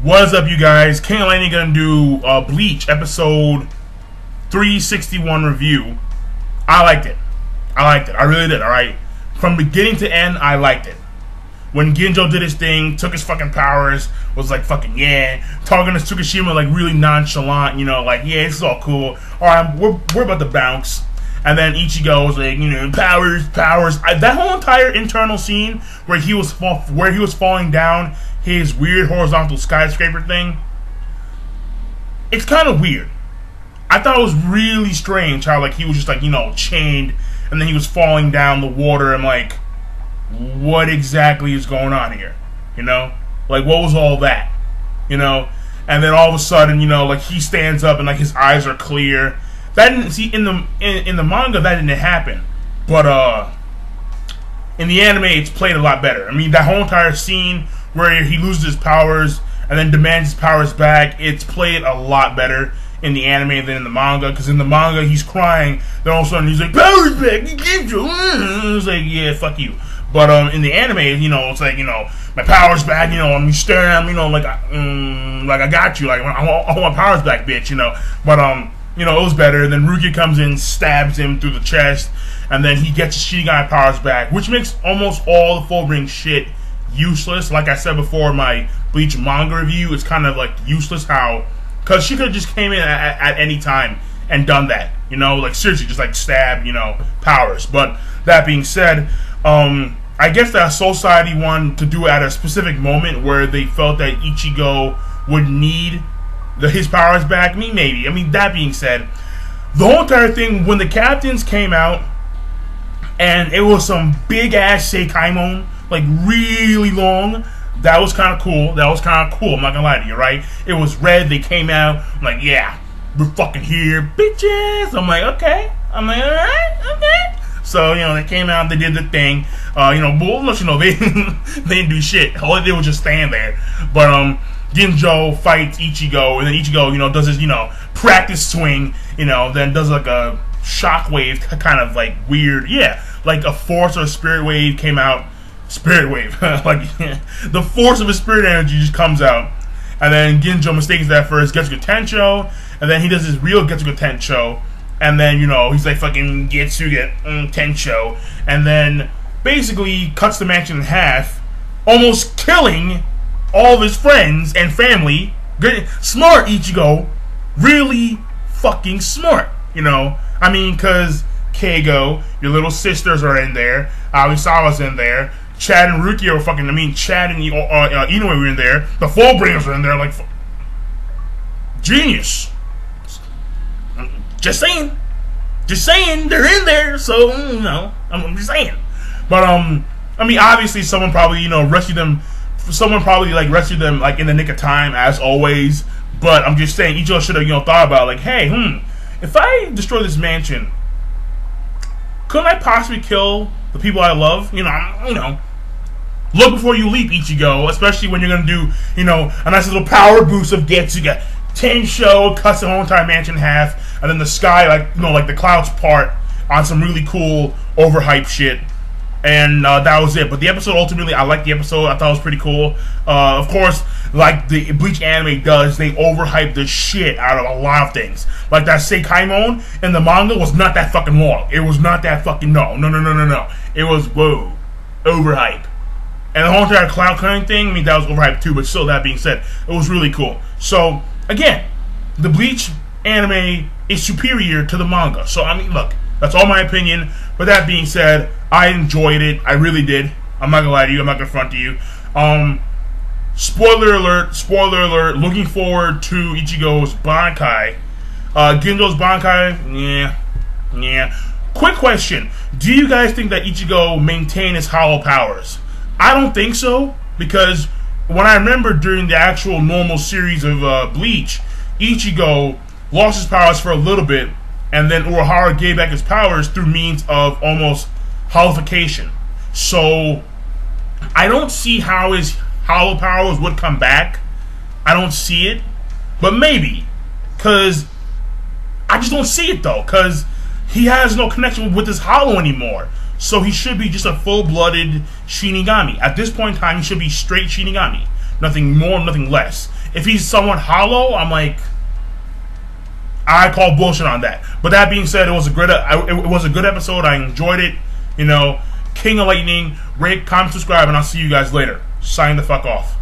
What is up, you guys? King and Laney gonna do Bleach episode 361 review. I liked it. I really did. Alright, from beginning to end, I liked it. When Ginjo did his thing, took his fucking powers, was like fucking yeah, talking to Tsukishima like really nonchalant, you know, like yeah, this is all cool. Alright, we're about to bounce. And then Ichigo was like, you know, powers. That whole entire internal scene where he was falling down his weird horizontal skyscraper thing, it's kind of weird. I thought it was really strange how like he was just like, you know, chained, and then he was falling down the water. I'm like, what exactly is going on here? You know, like what was all that? You know, and then all of a sudden, you know, like he stands up and like his eyes are clear. That didn't see in the manga, that didn't happen, but in the anime it's played a lot better. I mean, that whole entire scene where he loses his powers and then demands his powers back, it's played a lot better in the anime than in the manga. Because in the manga he's crying, then all of a sudden he's like, powers back, you get you. It's like, yeah, fuck you. But in the anime, you know, it's like, you know, my powers back, you know, I'm staring at him, you know, like I got you, like I want my powers back, bitch, you know. But you know, it was better. Then Rukia comes in, stabs him through the chest, and then he gets his Shinigami powers back, which makes almost all the Fullbring shit useless. Like I said before in my Bleach manga review, it's kind of like useless how, because she could have just came in at any time and done that, you know, like seriously, just like stab, you know, powers. But that being said, I guess that Soul Society wanted to do it at a specific moment where they felt that Ichigo would need his powers back. Maybe. I mean, that being said, the whole entire thing, when the captains came out, and it was some big-ass Seikaimon, like, really long, that was kind of cool. I'm not gonna lie to you, right? It was red, they came out, I'm like, yeah, we're fucking here, bitches! I'm like, okay. I'm like, alright, okay. So, you know, they came out, they did the thing. You know, but, you know, they didn't do shit. All they did was just stand there. But, Ginjo fights Ichigo, and then Ichigo, you know, does his, you know, practice swing, you know, then does like a shockwave, kind of like weird, yeah, like a force or a spirit wave came out, spirit wave, like the force of his spirit energy just comes out, and then Ginjo mistakes that for his Getsuga Tensho, and then he does his real Getsuga Tensho, and then, you know, he's like fucking Getsuga Tensho, and then basically cuts the mansion in half, almost killing all of his friends and family. Good, smart Ichigo, really fucking smart, you know. I mean, because Keigo, your little sisters are in there, Aoisawa's in there, Chad and Rukia are fucking, I mean, Chad and Inoue were in there, the Fullbringers are in there, like, genius. Just saying, they're in there, so, you know, I'm just saying. But, I mean, obviously someone probably, you know, rescued them. Someone probably like rescued them like in the nick of time, as always. But I'm just saying, Ichigo should have, you know, thought about like, hey, if I destroy this mansion, couldn't I possibly kill the people I love? You know, look before you leap, Ichigo. Especially when you're gonna do, you know, a nice little power boost of Getsuga Tensho, cuts the whole entire mansion in half, and then the sky, like, you know, like the clouds part on some really cool overhyped shit. And that was it. But the episode, ultimately, I liked the episode. I thought it was pretty cool. Of course, like the Bleach anime does, they overhype the shit out of a lot of things. Like that Seikaimon in the manga was not that fucking long. It was not that fucking, no. It was, whoa, overhype. And the whole entire cloud cutting thing, I mean, that was overhyped too. But still, that being said, it was really cool. So, again, the Bleach anime is superior to the manga. So, I mean, look, that's all my opinion. But that being said, I enjoyed it. I really did. I'm not gonna lie to you. I'm not gonna front to you. Spoiler alert. Looking forward to Ichigo's Bankai. Ginjo's Bankai, yeah. Quick question. Do you guys think that Ichigo maintained his hollow powers? I don't think so. Because when I remember during the actual normal series of Bleach, Ichigo lost his powers for a little bit, and then Urahara gave back his powers through means of almost hollowification. So, I don't see how his hollow powers would come back. I don't see it. But maybe. Because I just don't see it, though. Because he has no connection with his hollow anymore. So he should be just a full-blooded Shinigami. At this point in time, he should be straight Shinigami. Nothing more, nothing less. If he's somewhat hollow, I'm like, I call bullshit on that. But that being said, it was a good episode. I enjoyed it. You know, King of Lightning. Rate, comment, subscribe, and I'll see you guys later. Sign the fuck off.